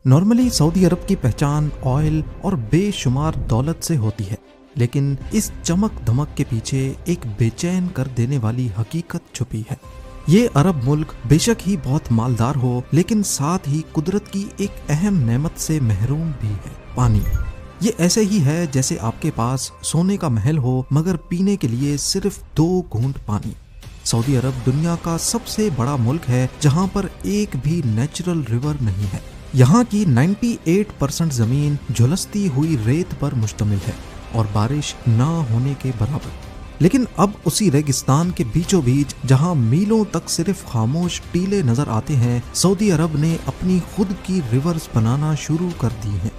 Normally Saudi अरब की पहचान oil और बेशुमार दौलत से होती है, लेकिन इस चमक धमक के पीछे एक बेचैन कर देने वाली हकीकत छुपी है। ये अरब मुल्क बेशक ही बहुत मालदार हो, लेकिन साथ ही कुदरत की एक अहम नेमत से महरूम भी है, पानी। ये ऐसे ही है जैसे आपके पास सोने का महल हो मगर पीने के लिए सिर्फ 2 घूंट पानी। सऊदी अरब दुनिया का सबसे बड़ा मुल्क है जहाँ पर एक भी नेचुरल रिवर नहीं है। यहाँ की 98% जमीन झुलसती हुई रेत पर मुश्तमिल है और बारिश ना होने के बराबर। लेकिन अब उसी रेगिस्तान के बीचों बीच जहाँ मीलों तक सिर्फ खामोश टीले नजर आते हैं, सऊदी अरब ने अपनी खुद की रिवर्स बनाना शुरू कर दी हैं।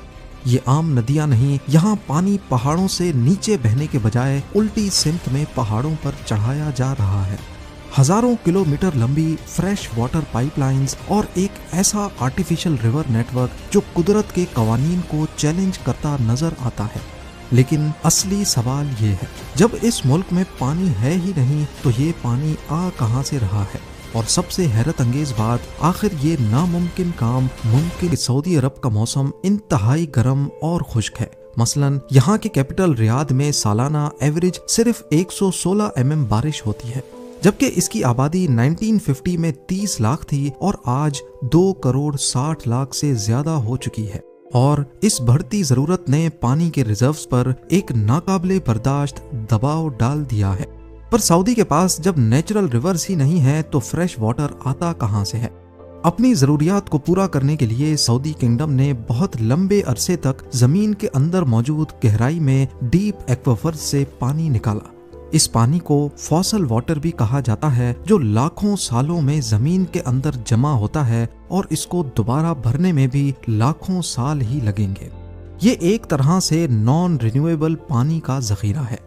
ये आम नदियां नहीं, यहाँ पानी पहाड़ों से नीचे बहने के बजाय उल्टी सिमत में पहाड़ों पर चढ़ाया जा रहा है। हजारों किलोमीटर लंबी फ्रेश वाटर पाइपलाइंस और एक ऐसा आर्टिफिशियल रिवर नेटवर्क जो कुदरत के कवानीन को चैलेंज करता नजर आता है। लेकिन असली सवाल ये है, जब इस मुल्क में पानी है ही नहीं तो ये पानी आ कहां से रहा है? और सबसे हैरत अंगेज बात, आखिर ये नामुमकिन काम मुमकिन। सऊदी अरब का मौसम इंतहाई गर्म और खुश्क है। मसलन यहाँ के कैपिटल रियाद में सालाना एवरेज सिर्फ 116 mm बारिश होती है, जबकि इसकी आबादी 1950 में 30 लाख थी और आज 2 करोड़ 60 लाख से ज्यादा हो चुकी है। और इस बढ़ती जरूरत ने पानी के रिजर्व्स पर एक नाकाबिले बर्दाश्त दबाव डाल दिया है। पर सऊदी के पास जब नेचुरल रिवर्स ही नहीं है तो फ्रेश वाटर आता कहां से है? अपनी जरूरियात को पूरा करने के लिए सऊदी किंगडम ने बहुत लंबे अरसे तक जमीन के अंदर मौजूद गहराई में डीप एक्वाफर्स से पानी निकाला। इस पानी को फॉसल वाटर भी कहा जाता है, जो लाखों सालों में जमीन के अंदर जमा होता है और इसको दोबारा भरने में भी लाखों साल ही लगेंगे। ये एक तरह से नॉन रिन्यूएबल पानी का जखीरा है।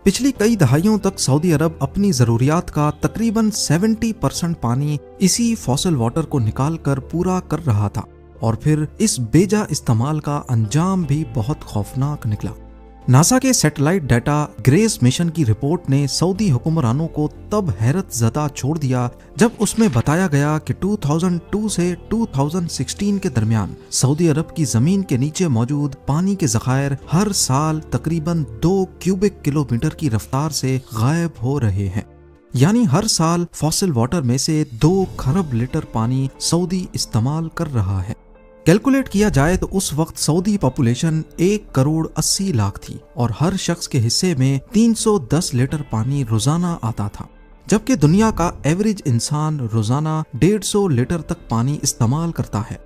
पिछली कई दहाइयों तक सऊदी अरब अपनी जरूरियात का तकरीबन 70% पानी इसी फॉसल वाटर को निकाल कर पूरा कर रहा था, और फिर इस बेजा इस्तेमाल का अंजाम भी बहुत खौफनाक निकला। नासा के सैटेलाइट डाटा ग्रेस मिशन की रिपोर्ट ने सऊदी हुक्मरानों को तब हैरत ज़दा छोड़ दिया जब उसमें बताया गया कि 2002 से 2016 के दरमियान सऊदी अरब की जमीन के नीचे मौजूद पानी के ज़खायर हर साल तकरीबन 2 क्यूबिक किलोमीटर की रफ्तार से गायब हो रहे हैं। यानी हर साल फॉसिल वाटर में से 2 खरब लीटर पानी सऊदी इस्तेमाल कर रहा है। कैलकुलेट किया जाए तो उस वक्त सऊदी पॉपुलेशन 1 करोड़ 80 लाख थी और हर शख्स के हिस्से में 310 लीटर पानी रोजाना आता था, जबकि दुनिया का एवरेज इंसान रोजाना 150 लीटर तक पानी इस्तेमाल करता है।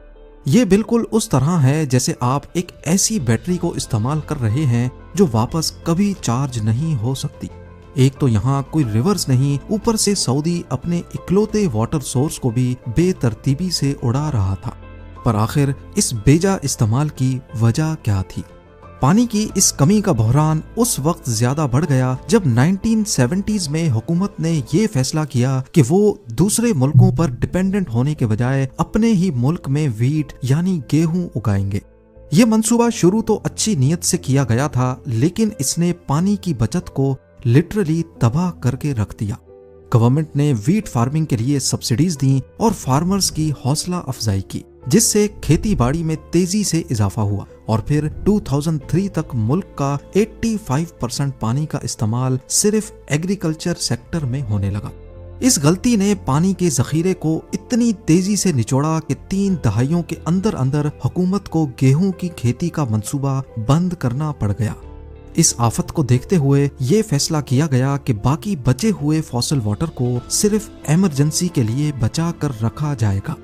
ये बिल्कुल उस तरह है जैसे आप एक ऐसी बैटरी को इस्तेमाल कर रहे हैं जो वापस कभी चार्ज नहीं हो सकती। एक तो यहाँ कोई रिवर्स नहीं, ऊपर से सऊदी अपने इकलौते वाटर सोर्स को भी बेतरतीबी से उड़ा रहा था। पर आखिर इस बेजा इस्तेमाल की वजह क्या थी? पानी की इस कमी का बहरान उस वक्त ज्यादा बढ़ गया जब 1970s में हुकूमत ने ये फैसला किया कि वो दूसरे मुल्कों पर डिपेंडेंट होने के बजाय अपने ही मुल्क में वीट यानी गेहूं उगाएंगे। ये मंसूबा शुरू तो अच्छी नीयत से किया गया था, लेकिन इसने पानी की बचत को लिटरली तबाह करके रख दिया। गवर्नमेंट ने वीट फार्मिंग के लिए सब्सिडीज दी और फार्मर्स की हौसला अफजाई की, जिससे खेती बाड़ी में तेजी से इजाफा हुआ और फिर 2003 तक मुल्क का 85% पानी का इस्तेमाल सिर्फ एग्रीकल्चर सेक्टर में होने लगा। इस गलती ने पानी के जखीरे को इतनी तेजी से निचोड़ा कि 3 दहाइयों के अंदर अंदर हुकूमत को गेहूं की खेती का मंसूबा बंद करना पड़ गया। इस आफत को देखते हुए ये फैसला किया गया कि बाकी बचे हुए फॉसिल वाटर को सिर्फ इमरजेंसी के लिए बचा कर रखा जाएगा।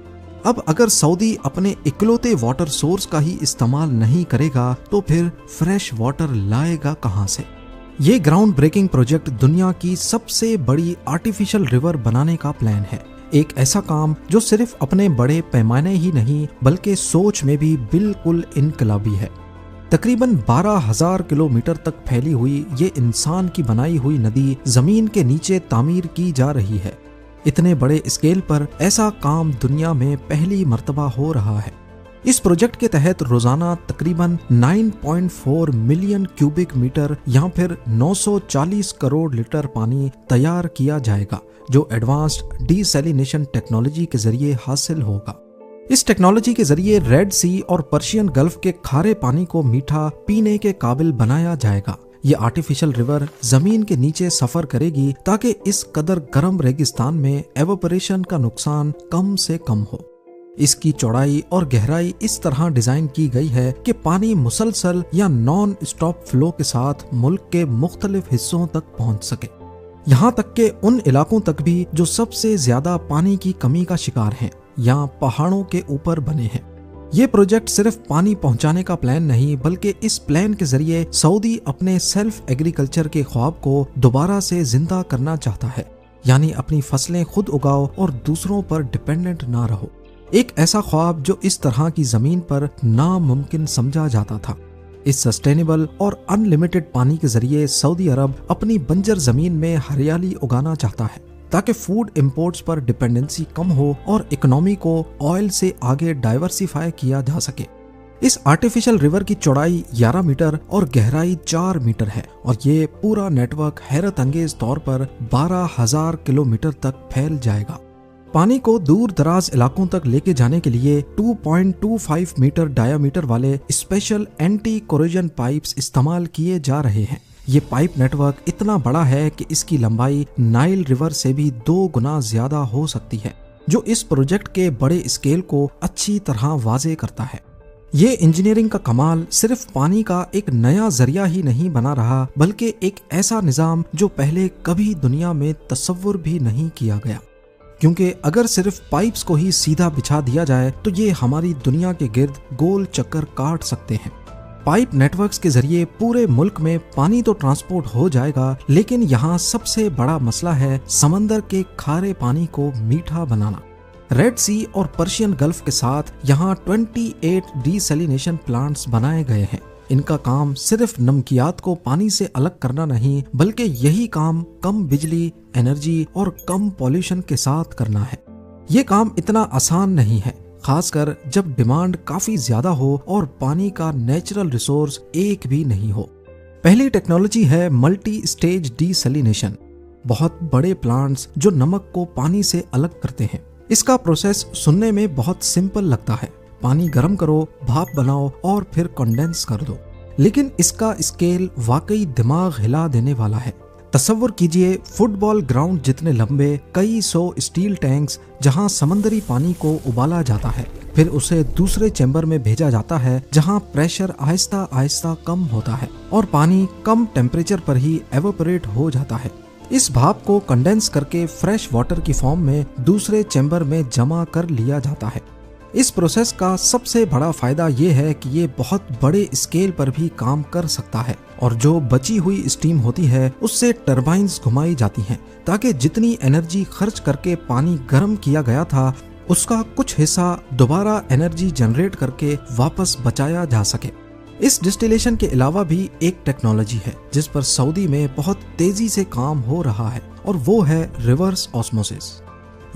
अब अगर सऊदी अपने इकलौते वाटर सोर्स का ही इस्तेमाल नहीं करेगा तो फिर फ्रेश वाटर लाएगा कहां से? ये ग्राउंड ब्रेकिंग प्रोजेक्ट दुनिया की सबसे बड़ी आर्टिफिशियल रिवर बनाने का प्लान है। एक ऐसा काम जो सिर्फ अपने बड़े पैमाने ही नहीं बल्कि सोच में भी बिल्कुल इनकलाबी है। तकरीबन 12,000 किलोमीटर तक फैली हुई ये इंसान की बनाई हुई नदी जमीन के नीचे तामीर की जा रही है। इतने बड़े स्केल पर ऐसा काम दुनिया में पहली मर्तबा हो रहा है। इस प्रोजेक्ट के तहत रोजाना तकरीबन 9.4 मिलियन क्यूबिक मीटर या फिर 940 करोड़ लीटर पानी तैयार किया जाएगा, जो एडवांस्ड डीसैलिनेशन टेक्नोलॉजी के जरिए हासिल होगा। इस टेक्नोलॉजी के जरिए रेड सी और पर्शियन गल्फ के खारे पानी को मीठा पीने के काबिल बनाया जाएगा। ये आर्टिफिशियल रिवर जमीन के नीचे सफर करेगी ताकि इस कदर गर्म रेगिस्तान में एवोपरेशन का नुकसान कम से कम हो। इसकी चौड़ाई और गहराई इस तरह डिजाइन की गई है कि पानी मुसलसल या नॉन स्टॉप फ्लो के साथ मुल्क के मुख्तलिफ हिस्सों तक पहुंच सके, यहाँ तक के उन इलाकों तक भी जो सबसे ज्यादा पानी की कमी का शिकार हैं या पहाड़ों के ऊपर बने हैं। ये प्रोजेक्ट सिर्फ पानी पहुंचाने का प्लान नहीं, बल्कि इस प्लान के जरिए सऊदी अपने सेल्फ एग्रीकल्चर के ख्वाब को दोबारा से जिंदा करना चाहता है, यानी अपनी फसलें खुद उगाओ और दूसरों पर डिपेंडेंट ना रहो। एक ऐसा ख्वाब जो इस तरह की जमीन पर नामुमकिन समझा जाता था। इस सस्टेनेबल और अनलिमिटेड पानी के जरिए सऊदी अरब अपनी बंजर जमीन में हरियाली उगाना चाहता है ताकि फूड इंपोर्ट्स पर डिपेंडेंसी कम हो और इकोनॉमी को ऑयल से आगे डाइवर्सिफाई किया जा सके। इस आर्टिफिशियल रिवर की चौड़ाई 11 मीटर और गहराई 4 मीटर है और ये पूरा नेटवर्क हैरत अंगेज तौर पर 12,000 किलोमीटर तक फैल जाएगा। पानी को दूर दराज इलाकों तक लेके जाने के लिए 2.25 मीटर डायामीटर वाले स्पेशल एंटी कोरोजन पाइप्स इस्तेमाल किए जा रहे हैं। ये पाइप नेटवर्क इतना बड़ा है कि इसकी लंबाई नाइल रिवर से भी 2 गुना ज्यादा हो सकती है, जो इस प्रोजेक्ट के बड़े स्केल को अच्छी तरह वाजे करता है। ये इंजीनियरिंग का कमाल सिर्फ पानी का एक नया जरिया ही नहीं बना रहा, बल्कि एक ऐसा निजाम जो पहले कभी दुनिया में तस्वुर भी नहीं किया गया। क्योंकि अगर सिर्फ पाइप्स को ही सीधा बिछा दिया जाए तो ये हमारी दुनिया के गिर्द गोल चक्कर काट सकते हैं। पाइप नेटवर्क्स के जरिए पूरे मुल्क में पानी तो ट्रांसपोर्ट हो जाएगा, लेकिन यहाँ सबसे बड़ा मसला है समंदर के खारे पानी को मीठा बनाना। रेड सी और पर्शियन गल्फ के साथ यहाँ 28 डीसैलिनेशन प्लांट्स बनाए गए हैं। इनका काम सिर्फ नमकियात को पानी से अलग करना नहीं, बल्कि यही काम कम बिजली, एनर्जी और कम पॉल्यूशन के साथ करना है। ये काम इतना आसान नहीं है, खासकर जब डिमांड काफी ज्यादा हो और पानी का नेचुरल रिसोर्स एक भी नहीं हो। पहली टेक्नोलॉजी है मल्टी स्टेज डीसैलिनेशन। बहुत बड़े प्लांट्स जो नमक को पानी से अलग करते हैं। इसका प्रोसेस सुनने में बहुत सिंपल लगता है, पानी गर्म करो, भाप बनाओ और फिर कंडेंस कर दो, लेकिन इसका स्केल वाकई दिमाग हिला देने वाला है। तसव्वुर कीजिए फुटबॉल ग्राउंड जितने लंबे कई 100 स्टील टैंक्स जहां समंदरी पानी को उबाला जाता है, फिर उसे दूसरे चैम्बर में भेजा जाता है जहां प्रेशर आहिस्ता आहिस्ता कम होता है और पानी कम टेम्परेचर पर ही एवोपरेट हो जाता है। इस भाप को कंडेंस करके फ्रेश वाटर की फॉर्म में दूसरे चैम्बर में जमा कर लिया जाता है। इस प्रोसेस का सबसे बड़ा फायदा ये है कि ये बहुत बड़े स्केल पर भी काम कर सकता है और जो बची हुई स्टीम होती है उससे टरबाइन्स घुमाई जाती हैं ताकि जितनी एनर्जी खर्च करके पानी गर्म किया गया था उसका कुछ हिस्सा दोबारा एनर्जी जनरेट करके वापस बचाया जा सके। इस डिस्टिलेशन के अलावा भी एक टेक्नोलॉजी है जिस पर सऊदी में बहुत तेजी से काम हो रहा है और वो है रिवर्स ऑस्मोसिस।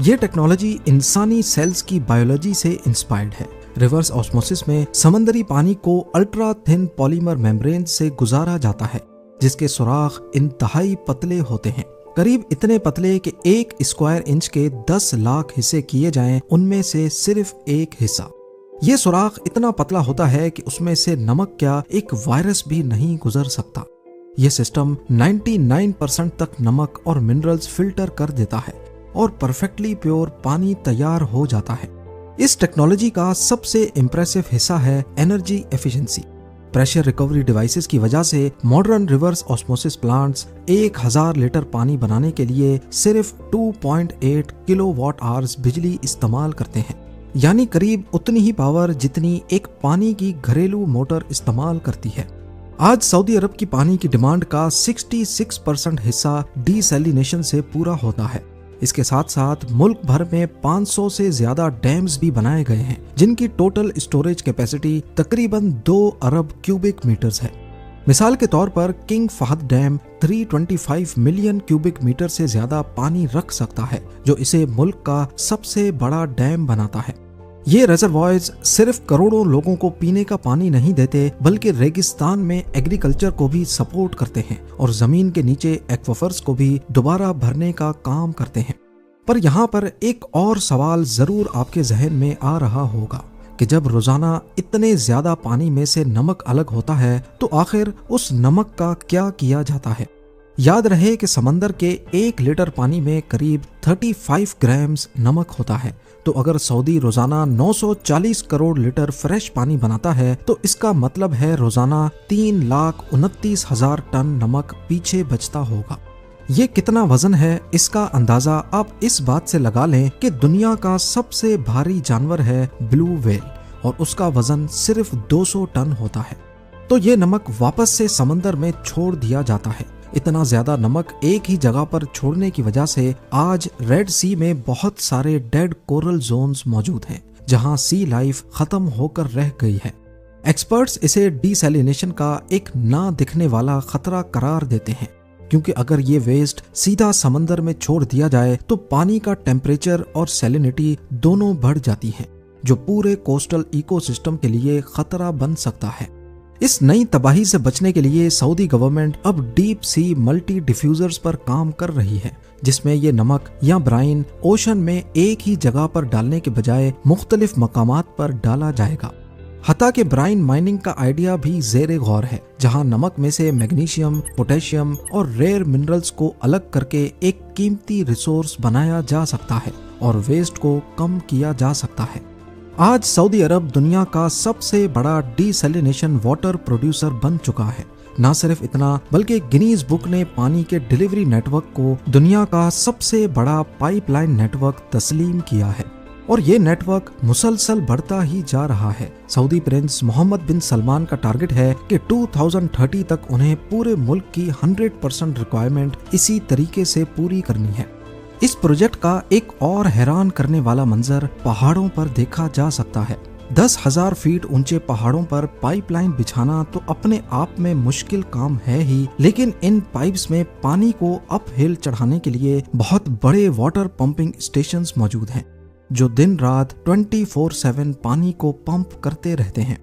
ये टेक्नोलॉजी इंसानी सेल्स की बायोलॉजी से इंस्पायर्ड है। रिवर्स ऑस्मोसिस में समंदरी पानी को अल्ट्रा थिन पॉलीमर मेम्ब्रेन से गुजारा जाता है जिसके सुराख इंतहाई पतले होते हैं, करीब इतने पतले कि 1 स्क्वायर इंच के 10 लाख हिस्से किए जाएं उनमें से सिर्फ 1 हिस्सा। ये सुराख इतना पतला होता है कि उसमें से नमक क्या एक वायरस भी नहीं गुजर सकता। यह सिस्टम 99% तक नमक और मिनरल्स फिल्टर कर देता है और परफेक्टली प्योर पानी तैयार हो जाता है। इस टेक्नोलॉजी का सबसे इम्प्रेसिव हिस्सा है energy efficiency. Pressure recovery devices की वजह से modern reverse osmosis plants 1000 litre पानी बनाने के लिए सिर्फ 2.8 किलोवाट आवर्स बिजली इस्तेमाल करते हैं, यानी करीब उतनी ही पावर जितनी एक पानी की घरेलू मोटर इस्तेमाल करती है। आज सऊदी अरब की पानी की डिमांड का 66% हिस्सा डीसैलिनेशन से पूरा होता है। इसके साथ साथ मुल्क भर में 500 से ज्यादा डैम्स भी बनाए गए हैं जिनकी टोटल स्टोरेज कैपेसिटी तकरीबन 2 अरब क्यूबिक मीटर्स है। मिसाल के तौर पर King Fahd Dam 325 million cubic metre से ज्यादा पानी रख सकता है, जो इसे मुल्क का सबसे बड़ा डैम बनाता है। ये रिजर्वॉयर्स सिर्फ करोड़ों लोगों को पीने का पानी नहीं देते, बल्कि रेगिस्तान में एग्रीकल्चर को भी सपोर्ट करते हैं और जमीन के नीचे एक्वाफर्स को भी दोबारा भरने का काम करते हैं। पर यहाँ पर एक और सवाल जरूर आपके जहन में आ रहा होगा कि जब रोजाना इतने ज्यादा पानी में से नमक अलग होता है तो आखिर उस नमक का क्या किया जाता है। याद रहे कि समंदर के 1 लीटर पानी में करीब 35 ग्राम्स नमक होता है। तो अगर सऊदी रोजाना 940 करोड़ लीटर फ्रेश पानी बनाता है तो इसका मतलब है रोजाना 3,29,000 टन नमक पीछे बचता होगा। ये कितना वजन है इसका अंदाजा आप इस बात से लगा लें कि दुनिया का सबसे भारी जानवर है ब्लू व्हेल और उसका वजन सिर्फ 200 टन होता है। तो ये नमक वापस से समंदर में छोड़ दिया जाता है। इतना ज्यादा नमक एक ही जगह पर छोड़ने की वजह से आज रेड सी में बहुत सारे डेड कोरल जोन्स मौजूद हैं जहां सी लाइफ खत्म होकर रह गई है। एक्सपर्ट्स इसे डीसैलिनेशन का एक ना दिखने वाला खतरा करार देते हैं, क्योंकि अगर ये वेस्ट सीधा समंदर में छोड़ दिया जाए तो पानी का टेम्परेचर और सैलिनिटी दोनों बढ़ जाती है, जो पूरे कोस्टल इकोसिस्टम के लिए खतरा बन सकता है। इस नई तबाही से बचने के लिए सऊदी गवर्नमेंट अब डीप सी मल्टी डिफ्यूजर्स पर काम कर रही है, जिसमें ये नमक या ब्राइन ओशन में एक ही जगह पर डालने के बजाय मुख्तलिफ मकामात पर डाला जाएगा। हता के ब्राइन माइनिंग का आइडिया भी ज़ेरे गौर है, जहां नमक में से मैग्नीशियम, पोटेशियम और रेयर मिनरल्स को अलग करके एक कीमती रिसोर्स बनाया जा सकता है और वेस्ट को कम किया जा सकता है। आज सऊदी अरब दुनिया का सबसे बड़ा डीसैलिनेशन वाटर प्रोड्यूसर बन चुका है। न सिर्फ इतना बल्कि गिनीज बुक ने पानी के डिलीवरी नेटवर्क को दुनिया का सबसे बड़ा पाइपलाइन नेटवर्क तस्लीम किया है और ये नेटवर्क मुसलसल बढ़ता ही जा रहा है। सऊदी प्रिंस मोहम्मद बिन सलमान का टारगेट है कि 2030 तक उन्हें पूरे मुल्क की 100% रिक्वायरमेंट इसी तरीके से पूरी करनी है। इस प्रोजेक्ट का एक और हैरान करने वाला मंजर पहाड़ों पर देखा जा सकता है। 10,000 फीट ऊंचे पहाड़ों पर पाइपलाइन बिछाना तो अपने आप में मुश्किल काम है ही, लेकिन इन पाइप्स में पानी को अप हिल चढ़ाने के लिए बहुत बड़े वाटर पंपिंग स्टेशंस मौजूद हैं, जो दिन रात 24/7 पानी को पंप करते रहते हैं।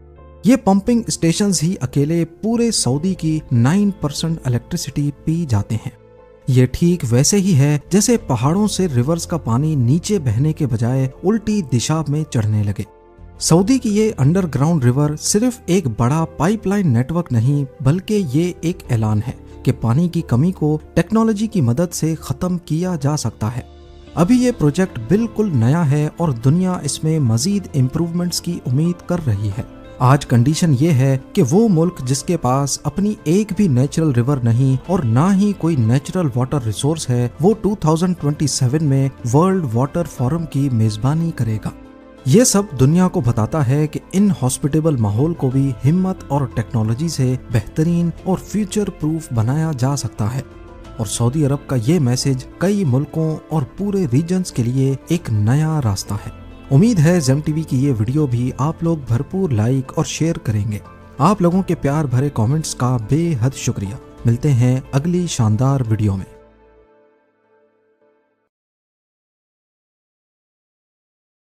ये पंपिंग स्टेशंस ही अकेले पूरे सऊदी की 9% इलेक्ट्रिसिटी पी जाते हैं। ये ठीक वैसे ही है जैसे पहाड़ों से रिवर्स का पानी नीचे बहने के बजाय उल्टी दिशा में चढ़ने लगे। सऊदी की ये अंडरग्राउंड रिवर सिर्फ एक बड़ा पाइपलाइन नेटवर्क नहीं, बल्कि ये एक ऐलान है कि पानी की कमी को टेक्नोलॉजी की मदद से खत्म किया जा सकता है। अभी ये प्रोजेक्ट बिल्कुल नया है और दुनिया इसमें मजीद इम्प्रूवमेंट्स की उम्मीद कर रही है। आज कंडीशन ये है कि वो मुल्क जिसके पास अपनी एक भी नेचुरल रिवर नहीं और ना ही कोई नेचुरल वाटर रिसोर्स है, वो 2027 में वर्ल्ड वाटर फोरम की मेजबानी करेगा। ये सब दुनिया को बताता है कि इन हॉस्पिटेबल माहौल को भी हिम्मत और टेक्नोलॉजी से बेहतरीन और फ्यूचर प्रूफ बनाया जा सकता है। और सऊदी अरब का ये मैसेज कई मुल्कों और पूरे रीजन्स के लिए एक नया रास्ता है। उम्मीद है ज़ेम टीवी की ये वीडियो भी आप लोग भरपूर लाइक और शेयर करेंगे। आप लोगों के प्यार भरे कमेंट्स का बेहद शुक्रिया। मिलते हैं अगली शानदार वीडियो में।